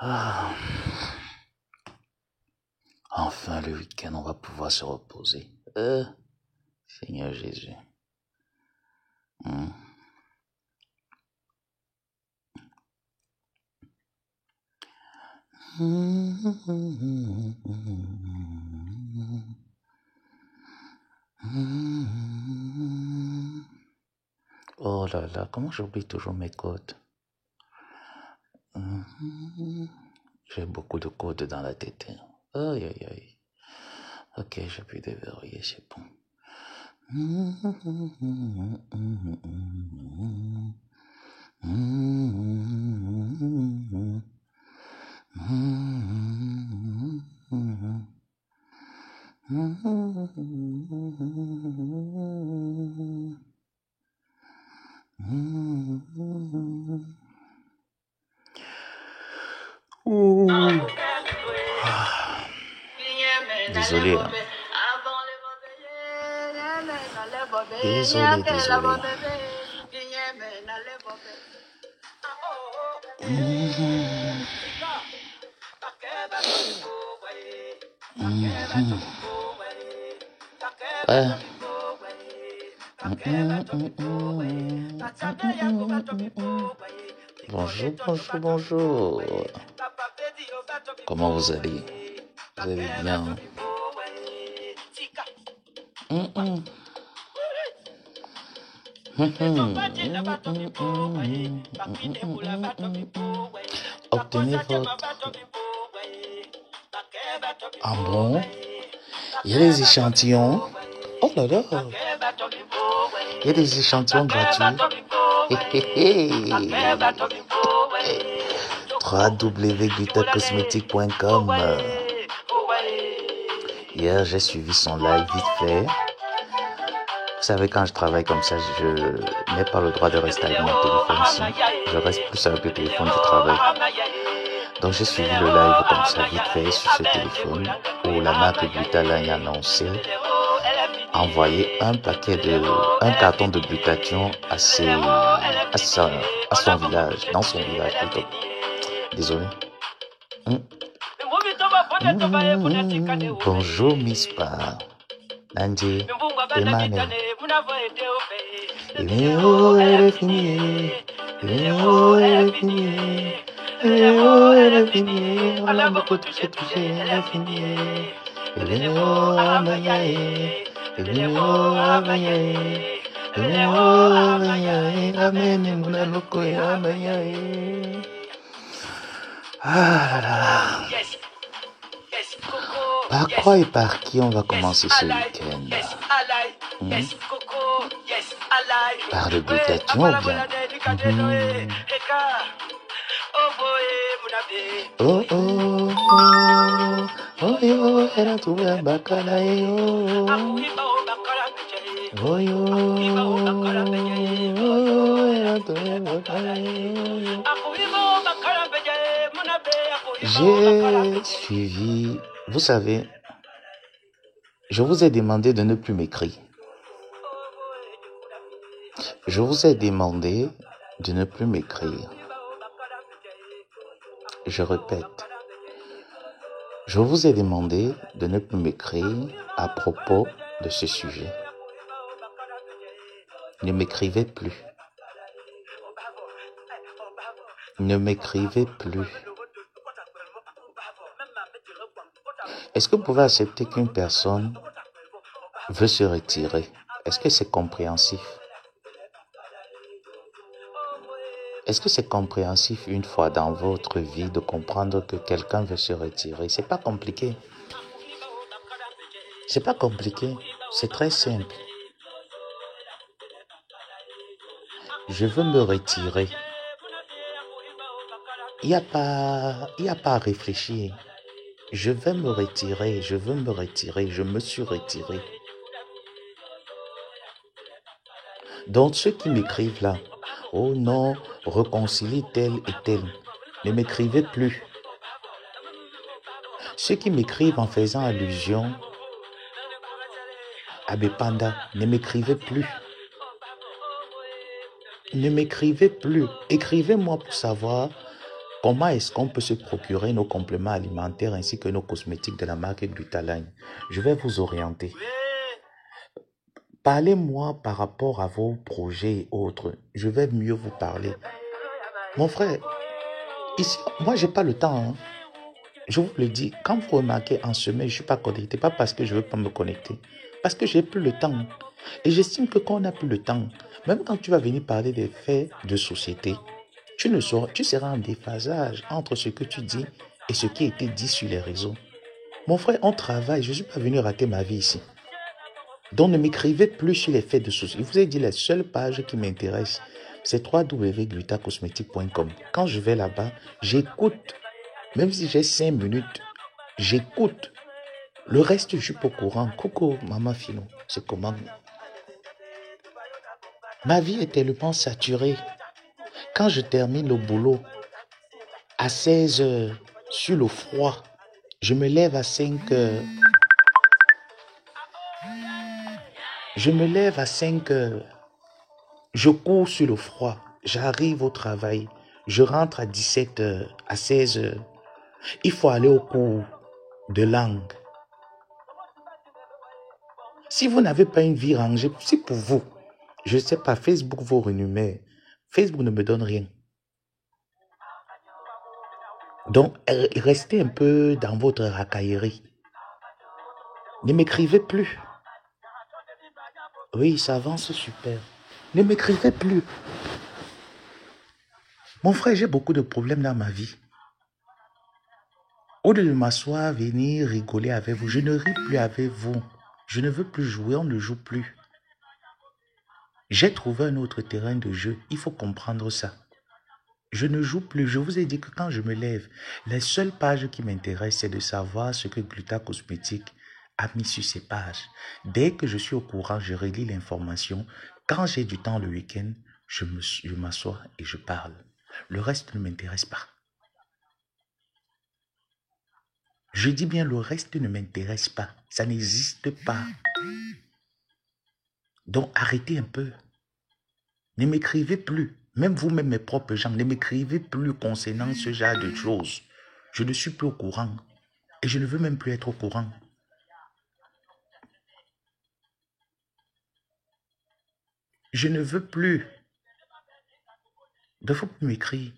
Ah, enfin le week-end, on va pouvoir se reposer. Seigneur Jésus. Hmm. Oh là là, comment j'oublie toujours mes codes. J'ai beaucoup de codes dans la tête. Aïe, aïe, aïe. Ok, j'ai pu déverrouiller, c'est bon. Désolé. Hein. Désolé. Bonjour. Comment vous allez? Vous allez bien? Obtenez votre... Ah bon? Il y a des échantillons? Oh là là! Il y a des échantillons gratuits. www.gutacosmétique.com. Hier, j'ai suivi son live vite fait. Vous savez, quand je travaille comme ça, je n'ai pas le droit de rester avec mon téléphone ici. Je reste plus avec le téléphone de travail. Donc, j'ai suivi le live comme ça, vite fait, sur ce téléphone, où la marque Gutala a annoncé envoyer un carton de glutathion à son village, dans son village plutôt. Désolé. Bonjour, Miss Pa. Nandi, Emmanuel. Elle est finie. Elle est finie. Elle est finie. On a beaucoup touché. Elle est finie. Elle est amaye. Elle est amaye. Elle est amaye. Amen. Muna loko amaye. Ah là là. Par quoi et par qui on va commencer ce week-end? Par le glutathion ou bien? Oh oh oh oh yo, elle a trouvé un bacala yo. Oh yo, elle a trouvé un bacala yo. J'ai suivi, vous savez, je vous ai demandé de ne plus m'écrire. Je vous ai demandé de ne plus m'écrire. Je répète, je vous ai demandé de ne plus m'écrire à propos de ce sujet. Ne m'écrivez plus. Ne m'écrivez plus. Est-ce que vous pouvez accepter qu'une personne veut se retirer? Est-ce que c'est compréhensif? Est-ce que c'est compréhensif une fois dans votre vie de comprendre que quelqu'un veut se retirer? C'est pas compliqué. C'est pas compliqué. C'est très simple. Je veux me retirer. Il n'y a pas à réfléchir. Je vais me retirer, je veux me retirer, je me suis retiré. Donc ceux qui m'écrivent là, oh non, réconcilie tel et tel, ne m'écrivez plus. Ceux qui m'écrivent en faisant allusion à Bepanda, ne m'écrivez plus. Ne m'écrivez plus. Écrivez-moi pour savoir Comment est-ce qu'on peut se procurer nos compléments alimentaires ainsi que nos cosmétiques de la marque Glutaline? Je vais vous orienter. Parlez-moi par rapport à vos projets et autres. Je vais mieux vous parler. Mon frère, ici, moi, j'ai pas le temps. Hein. Je vous le dis, quand vous remarquez en semaine, je ne suis pas connecté, pas parce que je ne veux pas me connecter, parce que j'ai plus le temps. Et j'estime que quand on n'a plus le temps, même quand tu vas venir parler des faits de société, tu seras en déphasage entre ce que tu dis et ce qui a été dit sur les réseaux. Mon frère, on travaille, je ne suis pas venu rater ma vie ici. Donc ne m'écrivez plus sur les faits de société. Je vous ai dit, la seule page qui m'intéresse, c'est www.glutacosmetic.com. Quand je vais là-bas, j'écoute. Même si j'ai 5 minutes, j'écoute. Le reste, je suis pas au courant. Coucou, maman Fino, c'est comment? Ma vie est tellement saturée. Quand je termine le boulot, à 16 heures, sur le froid, je me lève à 5 heures. Je me lève à 5 heures. Je cours sur le froid. J'arrive au travail. Je rentre à 17 heures, à 16 heures. Il faut aller au cours de langue. Si vous n'avez pas une vie rangée, c'est pour vous. Je ne sais pas, Facebook vous rémunère. Facebook ne me donne rien. Donc, restez un peu dans votre racaillerie. Ne m'écrivez plus. Oui, ça avance super. Ne m'écrivez plus. Mon frère, j'ai beaucoup de problèmes dans ma vie. Au lieu de m'asseoir, venir rigoler avec vous, je ne ris plus avec vous. Je ne veux plus jouer, on ne joue plus. J'ai trouvé un autre terrain de jeu. Il faut comprendre ça. Je ne joue plus. Je vous ai dit que quand je me lève, les seules pages qui m'intéressent, c'est de savoir ce que Gluta Cosmétique a mis sur ses pages. Dès que je suis au courant, je relis l'information. Quand j'ai du temps le week-end, je m'assois et je parle. Le reste ne m'intéresse pas. Je dis bien, le reste ne m'intéresse pas. Ça n'existe pas. Donc, arrêtez un peu. Ne m'écrivez plus. Même vous-même, mes propres gens, ne m'écrivez plus concernant ce genre de choses. Je ne suis plus au courant. Et je ne veux même plus être au courant. Je ne veux plus. Il ne faut plus m'écrire.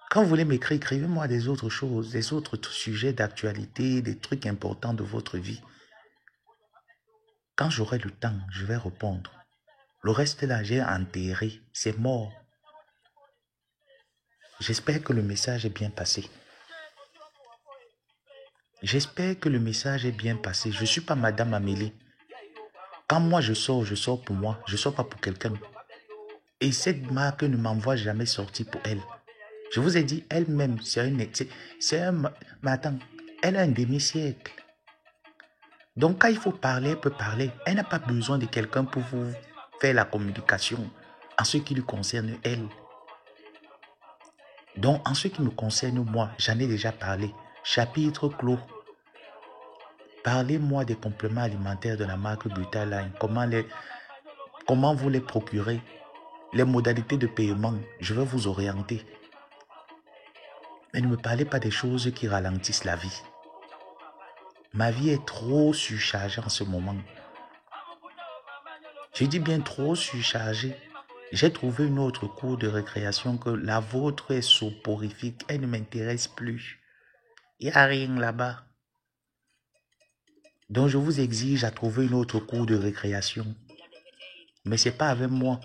Quand vous voulez m'écrire, écrivez-moi des autres choses, des autres sujets d'actualité, des trucs importants de votre vie. Quand j'aurai le temps, je vais répondre. Le reste là, j'ai enterré. C'est mort. J'espère que le message est bien passé. J'espère que le message est bien passé. Je ne suis pas Madame Amélie. Quand moi je sors pour moi. Je ne sors pas pour quelqu'un. Et cette marque ne m'envoie jamais sortir pour elle. Je vous ai dit, elle-même, mais attends, elle a un demi-siècle. Donc, quand il faut parler, elle peut parler. Elle n'a pas besoin de quelqu'un pour vous faire la communication en ce qui lui concerne, elle. Donc, en ce qui me concerne, moi, j'en ai déjà parlé. Chapitre clos. Parlez-moi des compléments alimentaires de la marque Glutaline. Comment vous les procurez? Les modalités de paiement, je vais vous orienter. Mais ne me parlez pas des choses qui ralentissent la vie. Ma vie est trop surchargée en ce moment. Je dis bien trop surchargée. J'ai trouvé une autre cour de récréation que la vôtre est soporifique. Elle ne m'intéresse plus. Il n'y a rien là-bas. Donc je vous exige à trouver une autre cour de récréation. Mais ce n'est pas avec moi.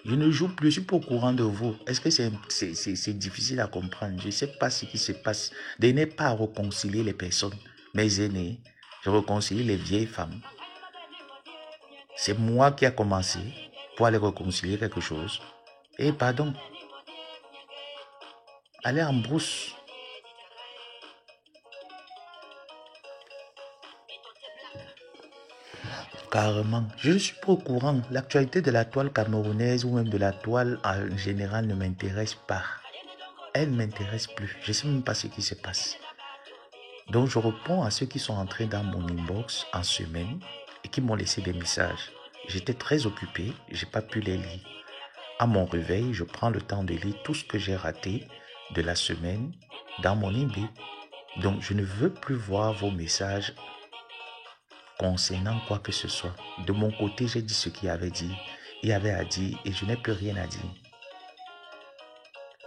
Je ne joue plus, je ne suis pas au courant de vous. Est-ce que c'est difficile à comprendre? Je ne sais pas ce qui se passe. De ne pas réconcilier les personnes. Mes aînés, je réconcilie les vieilles femmes. C'est moi qui a commencé pour aller réconcilier quelque chose. Et pardon, aller en brousse. Carrément, je ne suis pas au courant. L'actualité de la toile camerounaise ou même de la toile en général ne m'intéresse pas. Elle ne m'intéresse plus. Je ne sais même pas ce qui se passe. Donc je réponds à ceux qui sont entrés dans mon inbox en semaine et qui m'ont laissé des messages. J'étais très occupé, je n'ai pas pu les lire. À mon réveil, je prends le temps de lire tout ce que j'ai raté de la semaine dans mon email. Donc, je ne veux plus voir vos messages concernant quoi que ce soit. De mon côté, j'ai dit ce qu'il avait dit. Il avait à dire et je n'ai plus rien à dire.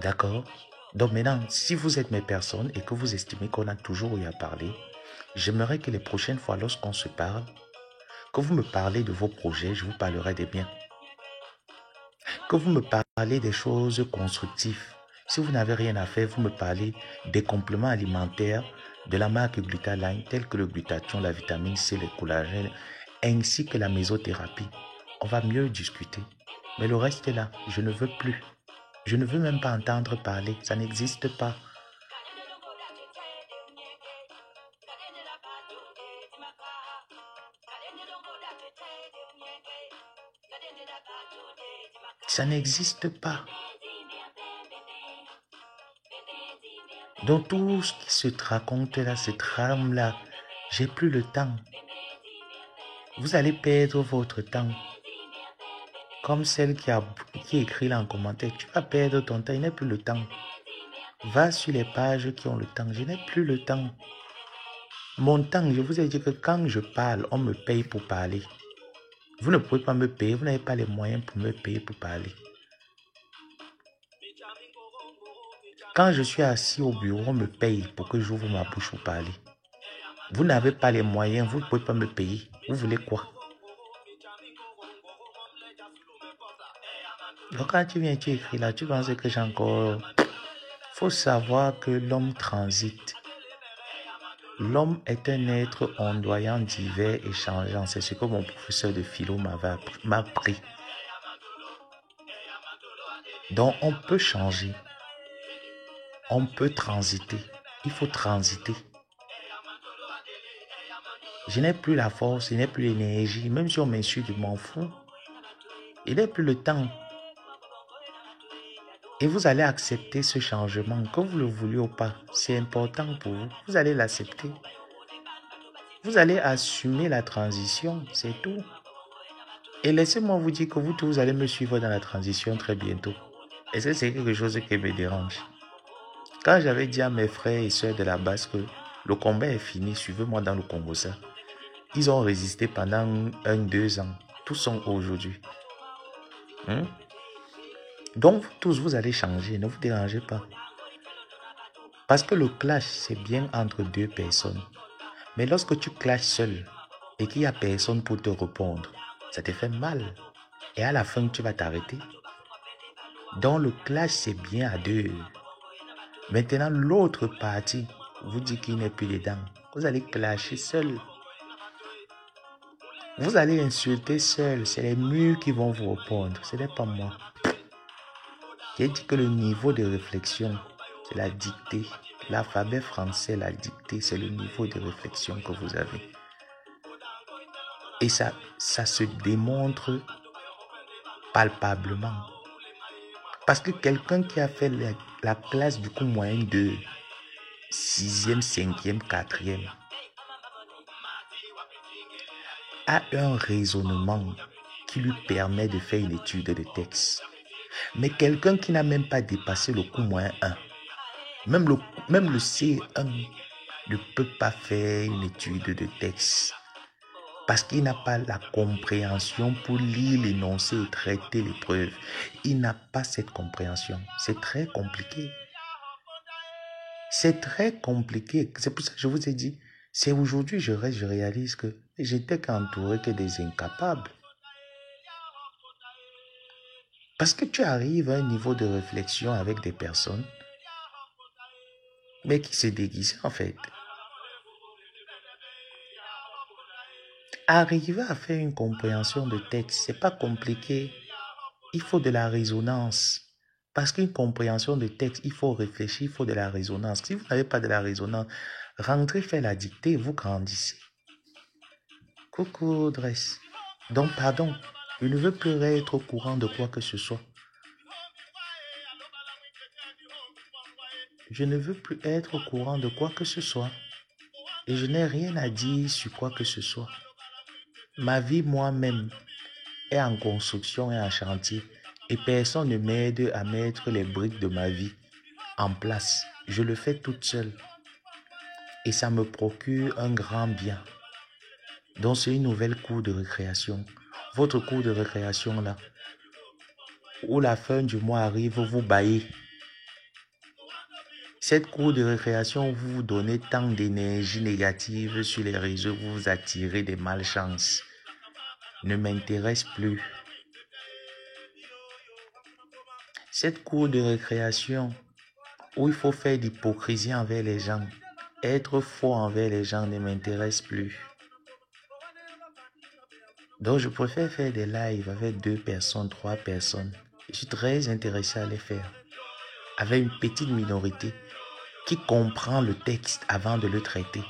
D'accord? Donc maintenant, si vous êtes mes personnes et que vous estimez qu'on a toujours eu à parler, j'aimerais que les prochaines fois, lorsqu'on se parle, que vous me parlez de vos projets, je vous parlerai des biens. Que vous me parlez des choses constructives. Si vous n'avez rien à faire, vous me parlez des compléments alimentaires de la marque Glutaline, tels que le glutathion, la vitamine C, le collagène, ainsi que la mésothérapie. On va mieux discuter. Mais le reste est là, je ne veux plus. Je ne veux même pas entendre parler, ça n'existe pas. Ça n'existe pas. Donc tout ce qui se raconte là, ce trame là, j'ai plus le temps. Vous allez perdre votre temps. Comme celle qui écrit là en commentaire, tu vas perdre ton temps, il n'est plus le temps. Va sur les pages qui ont le temps, je n'ai plus le temps. Mon temps, je vous ai dit que quand je parle, on me paye pour parler. Vous ne pouvez pas me payer, vous n'avez pas les moyens pour me payer pour parler. Quand je suis assis au bureau, on me paye pour que j'ouvre ma bouche pour parler. Vous n'avez pas les moyens, vous ne pouvez pas me payer. Vous voulez quoi? Donc quand tu viens, tu écris là, tu penses que j'ai encore... Faut savoir que l'homme transite. L'homme est un être ondoyant, divers et changeant. C'est ce que mon professeur de philo m'a appris. Donc on peut changer. On peut transiter. Il faut transiter. Je n'ai plus la force, je n'ai plus l'énergie. Même si on m'insulte, je m'en fous. Il n'est plus le temps. Et vous allez accepter ce changement, que vous le vouliez ou pas. C'est important pour vous. Vous allez l'accepter. Vous allez assumer la transition, c'est tout. Et laissez-moi vous dire que vous tous, vous allez me suivre dans la transition très bientôt. Et ça, c'est quelque chose qui me dérange. Quand j'avais dit à mes frères et soeurs de la base que le combat est fini, suivez-moi dans le Congo, ça. Ils ont résisté pendant 1-2 ans. Tous sont aujourd'hui. Donc, tous, vous allez changer. Ne vous dérangez pas. Parce que le clash, c'est bien entre deux personnes. Mais lorsque tu clashes seul et qu'il n'y a personne pour te répondre, ça te fait mal. Et à la fin, tu vas t'arrêter. Donc, le clash, c'est bien à deux. Maintenant, l'autre partie vous dit qu'il n'est plus dedans. Vous allez clasher seul. Vous allez insulter seul. C'est les murs qui vont vous répondre. Ce n'est pas moi. J'ai dit que le niveau de réflexion, c'est la dictée. L'alphabet français, la dictée, c'est le niveau de réflexion que vous avez. Et ça se démontre palpablement. Parce que quelqu'un qui a fait la classe du coup moyen de 6e, 5e, 4e a un raisonnement qui lui permet de faire une étude de texte. Mais quelqu'un qui n'a même pas dépassé le coup moyen 1, même le C1 ne peut pas faire une étude de texte. Parce qu'il n'a pas la compréhension pour lire l'énoncé et traiter l'épreuve. Il n'a pas cette compréhension. C'est très compliqué. C'est très compliqué. C'est pour ça que je vous ai dit, c'est aujourd'hui je réalise que j'étais qu'entouré que des incapables. Parce que tu arrives à un niveau de réflexion avec des personnes, mais qui se déguisent en fait. Arriver à faire une compréhension de texte, c'est pas compliqué. Il faut de la résonance. Parce qu'une compréhension de texte, il faut réfléchir, il faut de la résonance. Si vous n'avez pas de la résonance, rentrez faire la dictée, vous grandissez. Coucou, Dress. Donc, pardon, je ne veux plus être au courant de quoi que ce soit. Je ne veux plus être au courant de quoi que ce soit. Et je n'ai rien à dire sur quoi que ce soit. Ma vie moi-même est en construction et en chantier. Et personne ne m'aide à mettre les briques de ma vie en place. Je le fais toute seule. Et ça me procure un grand bien. Donc c'est une nouvelle cour de récréation. Votre cour de récréation là, où la fin du mois arrive, vous baillez. Cette cour de récréation, vous vous donnez tant d'énergie négative sur les réseaux, vous vous attirez des malchances. Ne m'intéresse plus. Cette cour de récréation, où il faut faire d'hypocrisie envers les gens, être faux envers les gens ne m'intéresse plus. Donc je préfère faire des lives avec 2 personnes, 3 personnes. Je suis très intéressé à les faire. Avec une petite minorité qui comprend le texte avant de le traiter.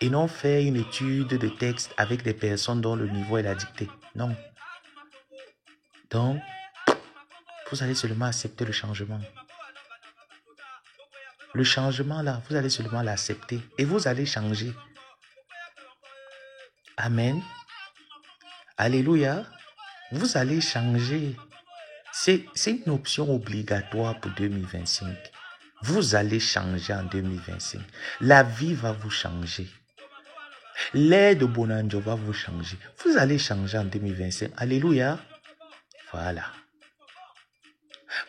Et non faire une étude de texte avec des personnes dont le niveau est la dictée. Non. Donc, vous allez seulement accepter le changement. Le changement là, vous allez seulement l'accepter. Et vous allez changer. Amen. Alléluia. Vous allez changer. C'est une option obligatoire pour 2025. Vous allez changer en 2025. La vie va vous changer. L'air de Bonanjo va vous changer. Vous allez changer en 2025. Alléluia. Voilà.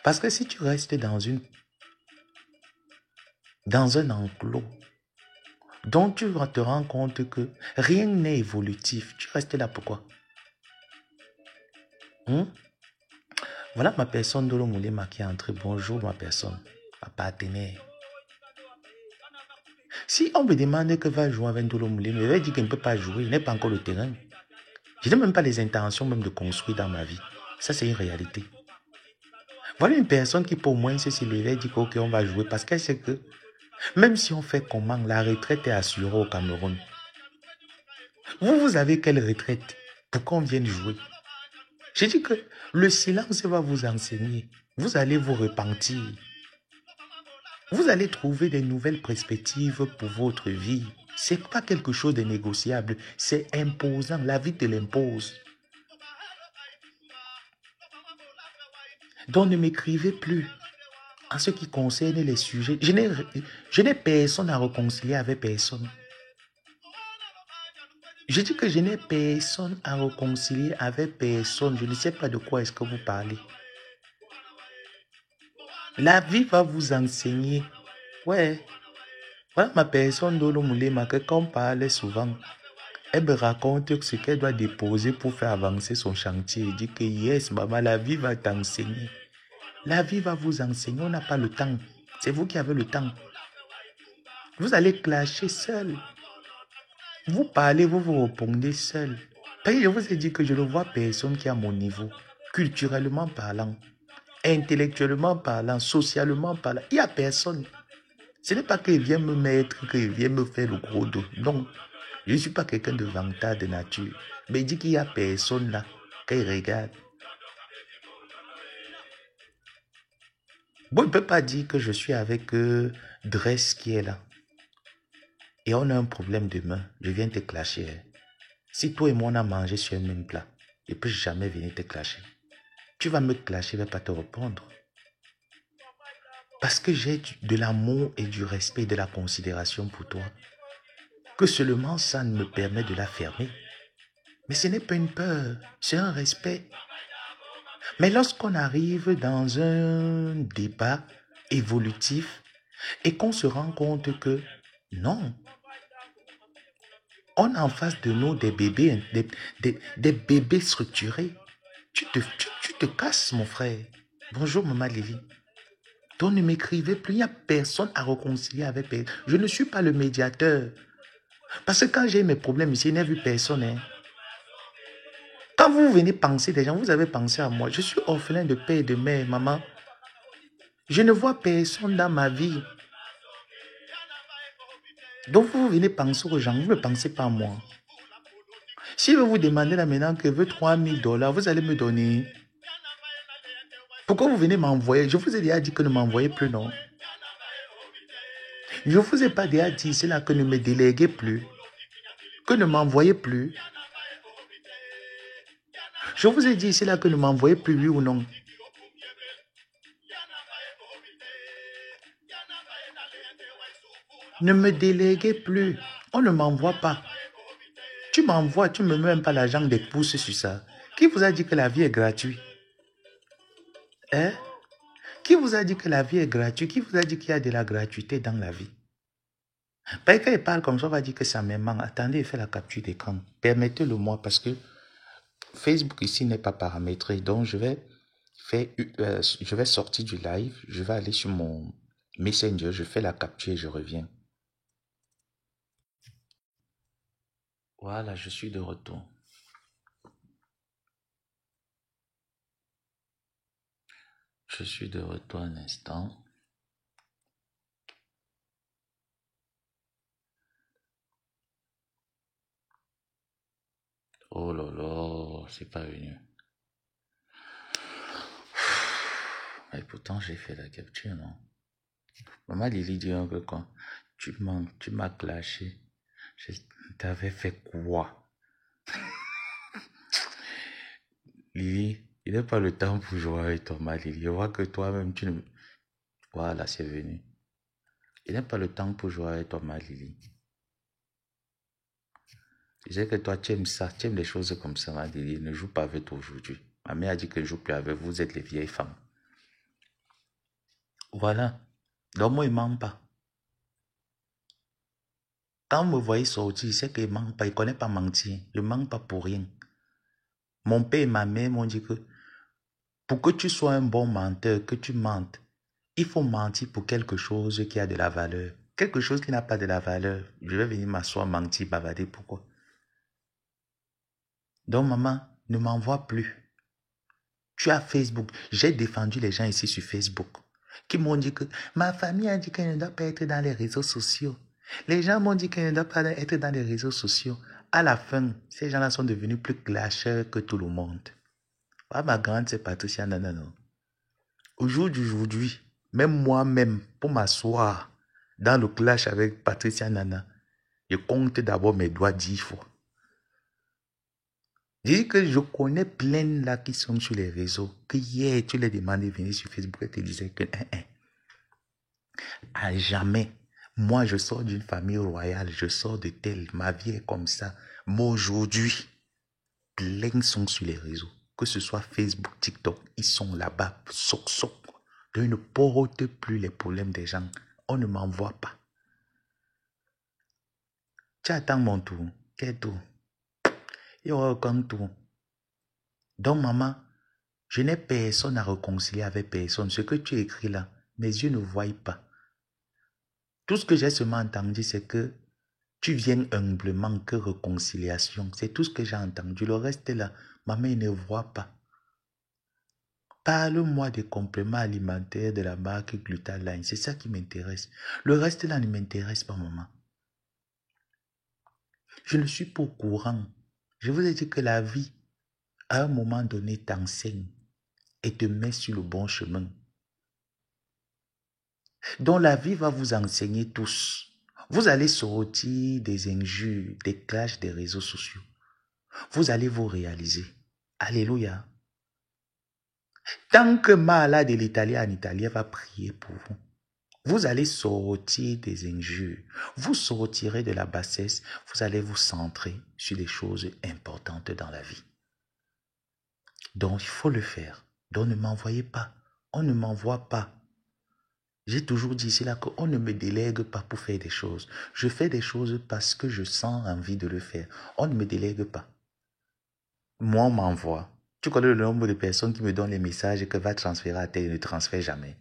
Parce que si tu restes dans un enclos, dont tu te rends compte que rien n'est évolutif, tu restes là pourquoi? Voilà ma personne Dolo Moulema qui est entrée. Bonjour ma personne, ma partenaire. Si on me demande que va jouer avec Dolo Moulema, je vais dire qu'il ne peut pas jouer, il n'est pas encore le terrain. Je n'ai même pas les intentions même de construire dans ma vie. Ça c'est une réalité. Voilà une personne qui pour moi se lève et dit ok on va jouer parce qu'elle sait que même si on fait comment, la retraite est assurée au Cameroun. Vous avez quelle retraite pour qu'on vienne jouer? J'ai dit que le silence va vous enseigner. Vous allez vous repentir. Vous allez trouver des nouvelles perspectives pour votre vie. Ce n'est pas quelque chose de négociable. C'est imposant. La vie te l'impose. Donc ne m'écrivez plus. En ce qui concerne les sujets, je n'ai personne à réconcilier avec personne. Je dis que je n'ai personne à réconcilier avec personne. Je ne sais pas de quoi est-ce que vous parlez. La vie va vous enseigner. Ouais. Voilà ma personne Dolo Moulema que quand on parle souvent, elle me raconte ce qu'elle doit déposer pour faire avancer son chantier. Elle dit que yes, maman, la vie va t'enseigner. La vie va vous enseigner. On n'a pas le temps. C'est vous qui avez le temps. Vous allez clasher seul. Vous parlez, vous vous répondez seul. Parce que je vous ai dit que je ne vois personne qui est à mon niveau. Culturellement parlant, intellectuellement parlant, socialement parlant. Il n'y a personne. Ce n'est pas qu'il vient me mettre, qu'il vient me faire le gros dos. Non. Je ne suis pas quelqu'un de vantard de nature. Mais il dit qu'il n'y a personne là. Qu'il regarde. Bon, il ne peut pas dire que je suis avec Dress qui est là. Et on a un problème demain. Je viens te clasher. Si toi et moi on a mangé sur un même plat, je ne peux jamais venir te clasher. Tu vas me clasher, je ne vais pas te répondre. Parce que j'ai de l'amour et du respect et de la considération pour toi. Que seulement ça me permet de la fermer. Mais ce n'est pas une peur, c'est un respect. Mais lorsqu'on arrive dans un débat évolutif et qu'on se rend compte que non, on a en face de nous des bébés, des bébés structurés. Tu te casses, mon frère. Bonjour, maman Lily. Donc ne m'écrivez plus, il n'y a personne à réconcilier avec personne. Je ne suis pas le médiateur. Parce que quand j'ai mes problèmes ici, je n'ai vu personne. Hein. Quand vous venez penser des gens, vous avez pensé à moi. Je suis orphelin de père et de mère, maman. Je ne vois personne dans ma vie. Donc vous venez penser aux gens, vous ne pensez pas à moi. Si je vous demandez là maintenant que je veux $3,000, vous allez me donner. Pourquoi vous venez m'envoyer? Je vous ai déjà dit que ne m'envoyez plus, non? Je ne vous ai pas déjà dit, c'est là que ne me déléguez plus. Que ne m'envoyez plus. Je vous ai dit, c'est là que ne m'envoyez plus, oui ou non? Ne me déléguez plus. On ne m'envoie pas. Tu m'envoies, tu ne me mets même pas l'argent des pouces sur ça. Qui vous a dit que la vie est gratuite? Hein? Qui vous a dit que la vie est gratuite? Qui vous a dit qu'il y a de la gratuité dans la vie? Parce qu'il parle comme ça, on va dire que ça me manque. Attendez, il fait la capture d'écran. Permettez-le moi parce que Facebook ici n'est pas paramétré. Donc, je vais sortir du live. Je vais aller sur mon Messenger. Je fais la capture et je reviens. Voilà, je suis de retour. Je suis de retour un instant. Oh là là, c'est pas venu. Mais pourtant, j'ai fait la capture, non? Maman Lily dit un peu quoi? Tu m'as clashé. Je t'avais fait quoi? Lily, il n'est pas le temps pour jouer avec toi, ma Lily. Je vois que toi-même, tu ne... Voilà, c'est venu. Il n'est pas le temps pour jouer avec toi, ma Lily. Je sais que toi, tu aimes ça, tu aimes les choses comme ça, ma Lily. Ne joue pas avec toi aujourd'hui. Ma mère a dit que je ne joue plus avec vous, vous êtes les vieilles femmes. Voilà. Donc, moi, il ne ment pas. Quand vous me voyez sortir, c'est qu'il ne ment pas, il ne connaît pas mentir. Je ne mens pas pour rien. Mon père et ma mère m'ont dit que pour que tu sois un bon menteur, que tu mentes, il faut mentir pour quelque chose qui a de la valeur. Quelque chose qui n'a pas de la valeur. Je vais venir m'asseoir, mentir, bavarder. Pourquoi? Donc, maman, ne m'envoie plus. Tu as Facebook. J'ai défendu les gens ici sur Facebook qui m'ont dit que ma famille a dit qu'elle ne doit pas être dans les réseaux sociaux. Les gens m'ont dit qu'elle ne doit pas être dans les réseaux sociaux. À la fin, ces gens-là sont devenus plus clasheurs que tout le monde. Ah, ma grande, c'est Patricia Nanano. Au jour d'aujourd'hui, même moi-même, pour m'asseoir dans le clash avec Patricia Nana, je compte d'abord mes doigts 10 fois. Je dis que je connais plein là qui sont sur les réseaux, que hier tu les demandais de venir sur Facebook et te disaient que à jamais, moi je sors d'une famille royale, je sors de telle, ma vie est comme ça. Mais aujourd'hui, plein sont sur les réseaux, que ce soit Facebook, TikTok, ils sont là-bas, soc. Donc ils ne portent plus les problèmes des gens. On ne m'envoie pas. Tu attends mon tour. Quel tour? Il y aura aucun tour. Donc, maman, je n'ai personne à réconcilier avec personne. Ce que tu écris là, mes yeux ne voient pas. Tout ce que j'ai seulement entendu, c'est que tu viens humblement que réconciliation. C'est tout ce que j'ai entendu. Le reste là, maman ne voit pas. Parle-moi des compléments alimentaires de la marque Glutaline. C'est ça qui m'intéresse. Le reste là ne m'intéresse pas, maman. Je ne suis pas au courant. Je vous ai dit que la vie, à un moment donné, t'enseigne et te met sur le bon chemin. Donc la vie va vous enseigner tous. Vous allez sortir des injures, des clashs des réseaux sociaux. Vous allez vous réaliser. Alléluia. Tant que Mala de l'Italien en Italien va prier pour vous, vous allez sortir des injures. Vous sortirez de la bassesse. Vous allez vous centrer sur des choses importantes dans la vie. Donc, il faut le faire. Donc, ne m'envoyez pas. On ne m'envoie pas. J'ai toujours dit ici là qu'on ne me délègue pas pour faire des choses. Je fais des choses parce que je sens envie de le faire. On ne me délègue pas. Moi, on m'envoie. Tu connais le nombre de personnes qui me donnent les messages que va transférer à tel et ne transfère jamais.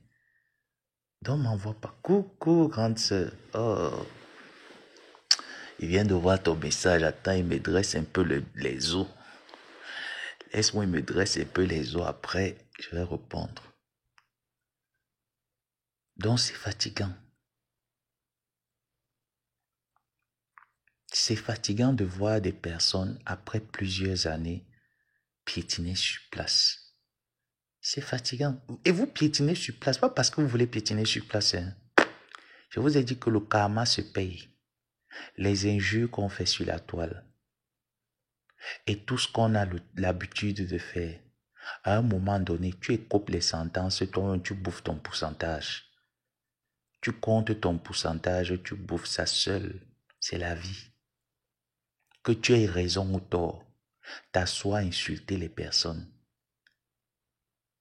Donc, on ne m'envoie pas. Coucou, grande sœur. Oh, il vient de voir ton message. Attends, il me dresse un peu les os. Laisse-moi, il me dresse un peu les os. Après, je vais répondre. Donc, c'est fatigant. C'est fatigant de voir des personnes, après plusieurs années, piétiner sur place. C'est fatigant. Et vous piétinez sur place, pas parce que vous voulez piétiner sur place. Hein. Je vous ai dit que le karma se paye. Les injures qu'on fait sur la toile. Et tout ce qu'on a l'habitude de faire. À un moment donné, tu écoupes les sentences, toi, tu bouffes ton pourcentage. Tu comptes ton pourcentage, tu bouffes ça seul. C'est la vie. Que tu aies raison ou tort, t'asseoir à insulter les personnes,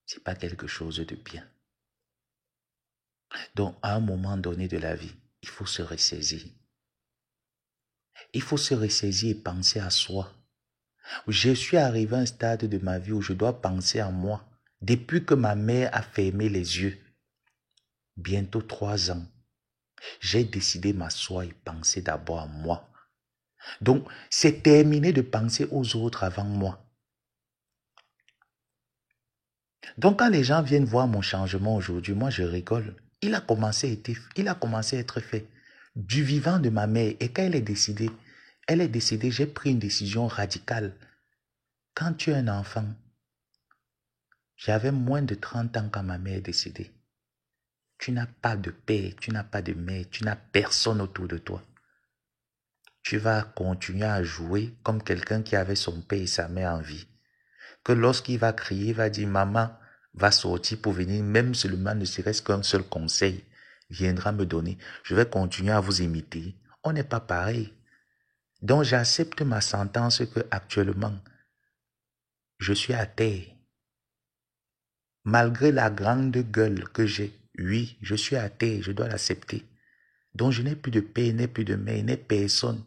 c'est pas quelque chose de bien. Donc, à un moment donné de la vie, il faut se ressaisir. Il faut se ressaisir et penser à soi. Je suis arrivé à un stade de ma vie où je dois penser à moi. Depuis que ma mère a fermé les yeux, bientôt 3 ans, j'ai décidé de m'asseoir et penser d'abord à moi. Donc, c'est terminé de penser aux autres avant moi. Donc, quand les gens viennent voir mon changement aujourd'hui, moi, je rigole. Il a commencé à être fait du vivant de ma mère. Et quand elle est décédée, j'ai pris une décision radicale. Quand tu es un enfant, j'avais moins de 30 ans quand ma mère est décédée. Tu n'as pas de père, tu n'as pas de mère, tu n'as personne autour de toi. Tu vas continuer à jouer comme quelqu'un qui avait son père et sa mère en vie. Que lorsqu'il va crier, il va dire, maman va sortir pour venir, même seulement ne serait-ce qu'un seul conseil viendra me donner. Je vais continuer à vous imiter. On n'est pas pareil. Donc j'accepte ma sentence que actuellement, je suis à terre. Malgré la grande gueule que j'ai, oui, je suis à terre, je dois l'accepter. Donc je n'ai plus de père, n'ai plus de mère, n'ai personne.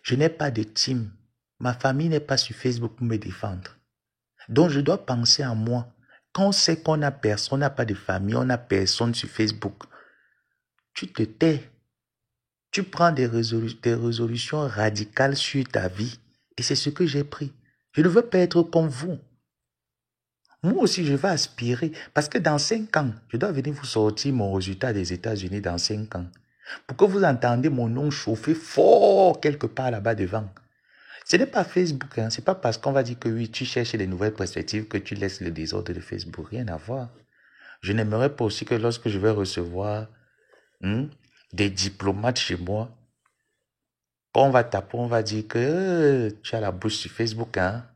Je n'ai pas de team. Ma famille n'est pas sur Facebook pour me défendre. Donc je dois penser à moi. Quand on sait qu'on n'a personne, on n'a pas de famille, on n'a personne sur Facebook, tu te tais. Tu prends des résolutions radicales sur ta vie. Et c'est ce que j'ai pris. Je ne veux pas être comme vous. Moi aussi, je vais aspirer. Parce que dans 5 ans, je dois venir vous sortir mon résultat des États-Unis dans 5 ans. Pour que vous entendiez mon nom chauffer fort quelque part là-bas devant. Ce n'est pas Facebook. Hein. Ce n'est pas parce qu'on va dire que oui, tu cherches les nouvelles perspectives que tu laisses le désordre de Facebook. Rien à voir. Je n'aimerais pas aussi que lorsque je vais recevoir des diplomates chez moi, quand on va taper, on va dire que tu as la bouche sur Facebook. Hein?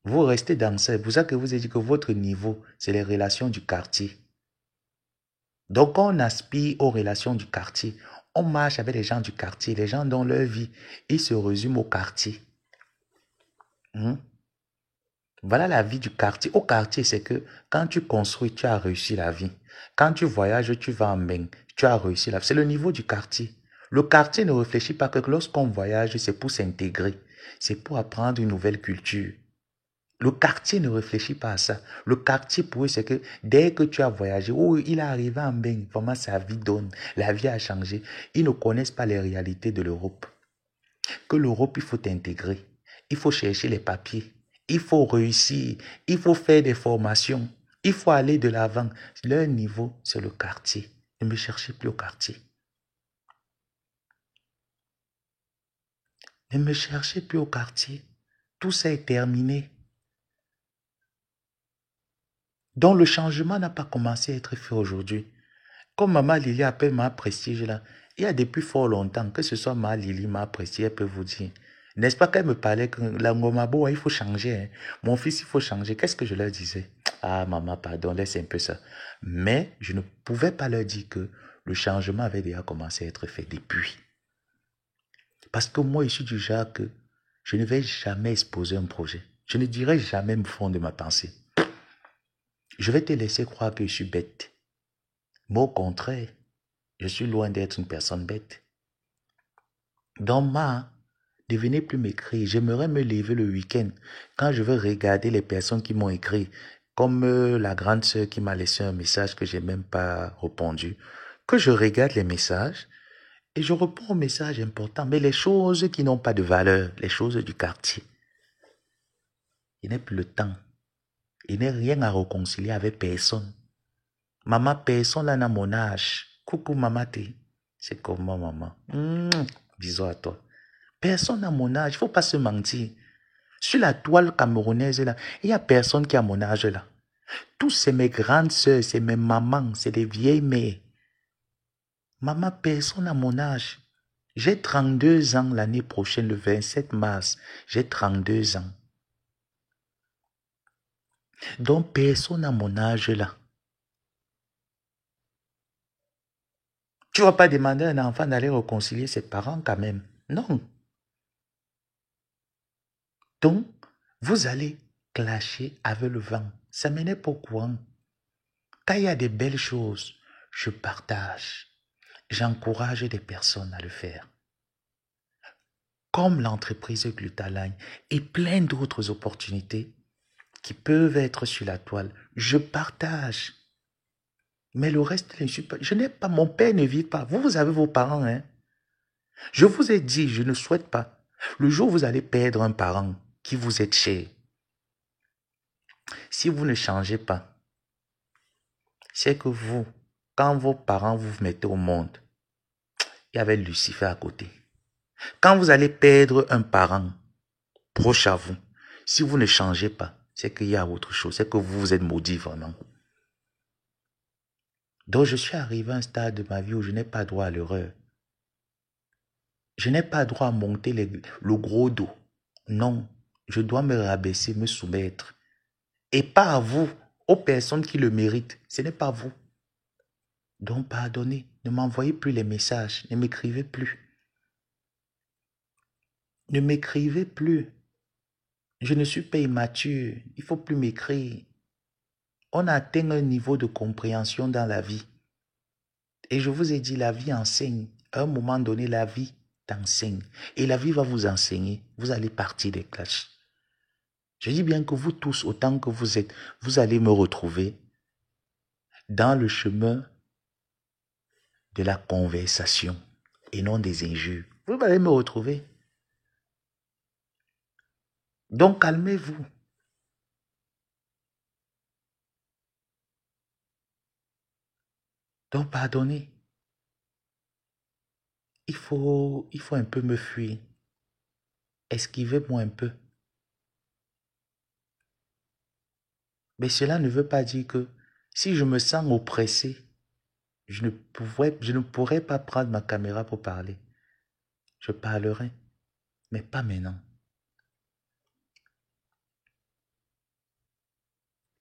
Vous restez dans ça. C'est pour ça que vous avez dit que votre niveau, c'est les relations du quartier. Donc, quand on aspire aux relations du quartier, on marche avec les gens du quartier, les gens dont leur vie, ils se résument au quartier. Voilà la vie du quartier. Au quartier, c'est que quand tu construis, tu as réussi la vie. Quand tu voyages, tu vas en bain, tu as réussi la vie. C'est le niveau du quartier. Le quartier ne réfléchit pas que lorsqu'on voyage, c'est pour s'intégrer. C'est pour apprendre une nouvelle culture. Le quartier ne réfléchit pas à ça. Le quartier, pour eux, c'est que dès que tu as voyagé, oh, il est arrivé en bain, vraiment sa vie donne, la vie a changé. Ils ne connaissent pas les réalités de l'Europe. Que l'Europe, il faut intégrer. Il faut chercher les papiers. Il faut réussir. Il faut faire des formations. Il faut aller de l'avant. Leur niveau, c'est le quartier. Ne me cherchez plus au quartier. Ne me cherchez plus au quartier. Tout ça est terminé. Donc le changement n'a pas commencé à être fait aujourd'hui. Comme Maman Lily appelle ma prestige là, il y a depuis fort longtemps, que ce soit ma Lily, ma prestige, elle peut vous dire. N'est-ce pas qu'elle me parlait que la Ngomabo, il faut changer. Hein. Mon fils, il faut changer. Qu'est-ce que je leur disais? Ah, maman, pardon, laisse un peu ça. Mais je ne pouvais pas leur dire que le changement avait déjà commencé à être fait depuis. Parce que moi, je suis du genre que je ne vais jamais exposer un projet. Je ne dirai jamais le fond de ma pensée. Je vais te laisser croire que je suis bête. Mais au contraire, je suis loin d'être une personne bête. Dans ne venez plus m'écrire. J'aimerais me lever le week-end quand je veux regarder les personnes qui m'ont écrit, comme la grande sœur qui m'a laissé un message que j'ai même pas répondu, que je regarde les messages et je réponds aux messages importants, mais les choses qui n'ont pas de valeur, les choses du quartier. Il n'est plus le temps. Il n'est rien à réconcilier avec personne. Maman, personne là n'a mon âge. Coucou maman, c'est comment maman? Bisous à toi. Personne n'a mon âge, il ne faut pas se mentir. Sur la toile camerounaise là, il n'y a personne qui a mon âge là. Tous c'est mes grandes sœurs, c'est mes mamans, c'est des vieilles mères. Maman, personne n'a mon âge. J'ai 32 ans l'année prochaine, le 27 mars. J'ai 32 ans. Donc personne n'a mon âge là. Tu ne vas pas demander à un enfant d'aller réconcilier ses parents quand même. Non. Donc, vous allez clasher avec le vent. Ça ne m'énerve pas au courant. Quand il y a des belles choses, je partage. J'encourage des personnes à le faire. Comme l'entreprise Glutaline et plein d'autres opportunités qui peuvent être sur la toile. Je partage. Mais le reste, je n'ai pas, mon père ne vit pas. Vous avez vos parents, hein. Je vous ai dit, je ne souhaite pas. Le jour où vous allez perdre un parent qui vous est cher, si vous ne changez pas, c'est que vous, quand vos parents vous mettez au monde, il y avait Lucifer à côté. Quand vous allez perdre un parent proche à vous, si vous ne changez pas, c'est qu'il y a autre chose, c'est que vous êtes maudit vraiment. Donc je suis arrivé à un stade de ma vie où je n'ai pas droit à l'erreur. Je n'ai pas droit à monter le gros dos. Non, je dois me rabaisser, me soumettre. Et pas à vous, aux personnes qui le méritent. Ce n'est pas vous. Donc pardonnez, ne m'envoyez plus les messages, ne m'écrivez plus. Ne m'écrivez plus. Je ne suis pas immature, il ne faut plus m'écrire. On a atteint un niveau de compréhension dans la vie. Et je vous ai dit, la vie enseigne. À un moment donné, la vie t'enseigne. Et la vie va vous enseigner. Vous allez partir des clashs. Je dis bien que vous tous, autant que vous êtes, vous allez me retrouver dans le chemin de la conversation et non des injures. Vous allez me retrouver. Donc calmez-vous. Donc pardonnez. Il faut un peu me fuir. Esquivez-moi un peu. Mais cela ne veut pas dire que si je me sens oppressé, je ne pourrais pas prendre ma caméra pour parler. Je parlerai, mais pas maintenant.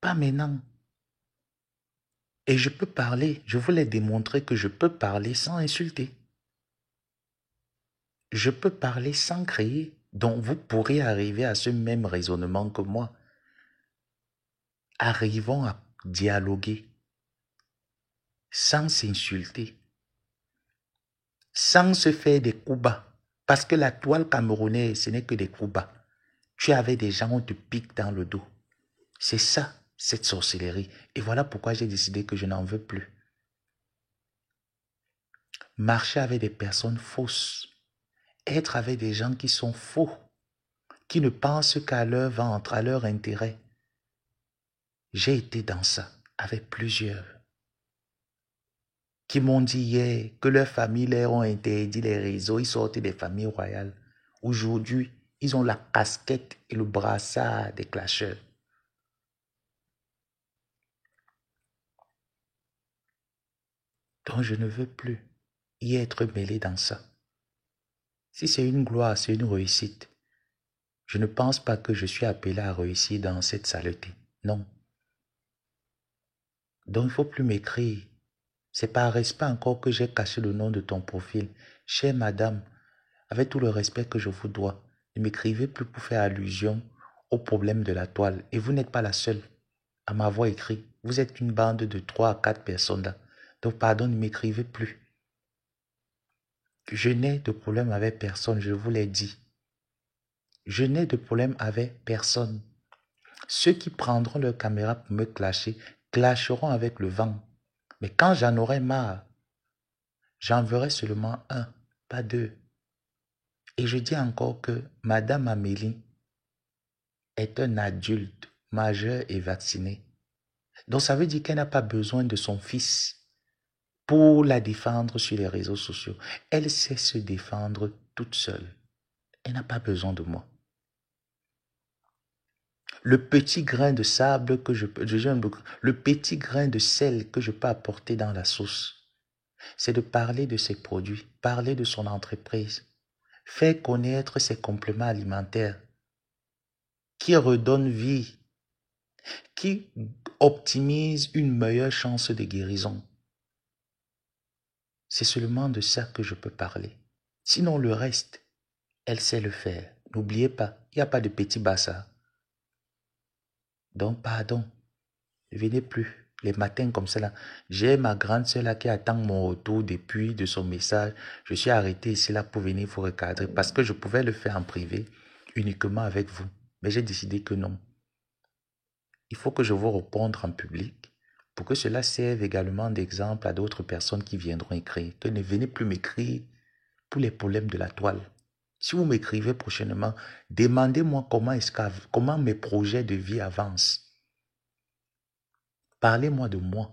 Pas maintenant. Et je peux parler, je voulais démontrer que je peux parler sans insulter. Je peux parler sans crier. Donc vous pourrez arriver à ce même raisonnement que moi. Arrivons à dialoguer sans s'insulter, sans se faire des coups bas. Parce que la toile camerounaise, ce n'est que des coups bas. Tu avais des gens, on te pique dans le dos. C'est ça, cette sorcellerie. Et voilà pourquoi j'ai décidé que je n'en veux plus. Marcher avec des personnes fausses. Être avec des gens qui sont faux. Qui ne pensent qu'à leur ventre, à leur intérêt. J'ai été dans ça avec plusieurs. Qui m'ont dit hier que leurs familles leur ont interdit les réseaux. Ils sortent des familles royales. Aujourd'hui, ils ont la casquette et le brassard des clasheurs. Donc je ne veux plus y être mêlé dans ça. Si c'est une gloire, c'est une réussite. Je ne pense pas que je suis appelé à réussir dans cette saleté. Non. Donc il ne faut plus m'écrire. C'est par respect encore que j'ai caché le nom de ton profil. Chère madame, avec tout le respect que je vous dois, ne m'écrivez plus pour faire allusion au problème de la toile. Et vous n'êtes pas la seule à m'avoir écrit. Vous êtes une bande de 3 à 4 personnes là. Donc pardon, ne m'écrivez plus. Je n'ai de problème avec personne, je vous l'ai dit. Je n'ai de problème avec personne. Ceux qui prendront leur caméra pour me clasher, clasheront avec le vent. Mais quand j'en aurai marre, j'enverrai seulement un, pas deux. Et je dis encore que Madame Amélie est un adulte majeur et vacciné. Donc ça veut dire qu'elle n'a pas besoin de son fils pour la défendre sur les réseaux sociaux. Elle sait se défendre toute seule. Elle n'a pas besoin de moi. Le petit grain de sable que le petit grain de sel que je peux apporter dans la sauce, c'est de parler de ses produits, parler de son entreprise, faire connaître ses compléments alimentaires qui redonnent vie, qui optimisent une meilleure chance de guérison. C'est seulement de ça que je peux parler. Sinon, le reste, elle sait le faire. N'oubliez pas, il n'y a pas de petit bassa. Donc, pardon, ne venez plus. Les matins comme ça, là, j'ai ma grande soeur là qui attend mon retour depuis de son message. Je suis arrêté ici là pour venir vous recadrer parce que je pouvais le faire en privé, uniquement avec vous. Mais j'ai décidé que non. Il faut que je vous réponde en public pour que cela serve également d'exemple à d'autres personnes qui viendront écrire. Que ne venez plus m'écrire pour les problèmes de la toile. Si vous m'écrivez prochainement, demandez-moi comment mes projets de vie avancent. Parlez-moi de moi.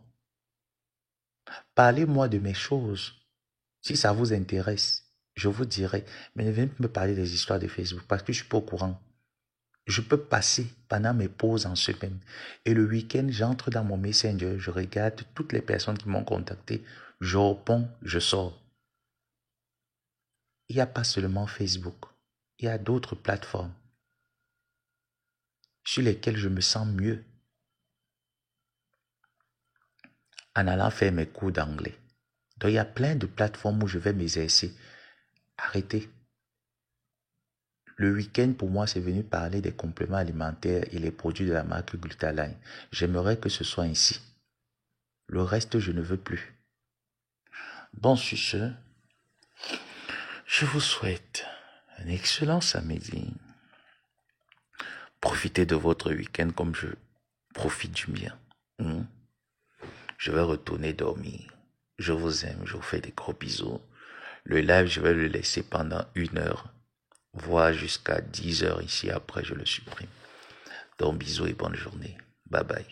Parlez-moi de mes choses. Si ça vous intéresse, je vous dirai. Mais ne venez pas me parler des histoires de Facebook parce que je ne suis pas au courant. Je peux passer pendant mes pauses en semaine. Et le week-end, j'entre dans mon Messenger, je regarde toutes les personnes qui m'ont contacté, je réponds, je sors. Il n'y a pas seulement Facebook. Il y a d'autres plateformes sur lesquelles je me sens mieux en allant faire mes cours d'anglais. Donc, il y a plein de plateformes où je vais m'exercer. Arrêtez. Le week-end, pour moi, c'est venu parler des compléments alimentaires et les produits de la marque Glutaline. J'aimerais que ce soit ainsi. Le reste, je ne veux plus. Bon, sur ce, je vous souhaite un excellent samedi. Profitez de votre week-end comme je profite du mien. Je vais retourner dormir. Je vous aime, je vous fais des gros bisous. Le live, je vais le laisser pendant 1 heure, voire jusqu'à 10 heures ici. Après, je le supprime. Donc, bisous et bonne journée. Bye bye.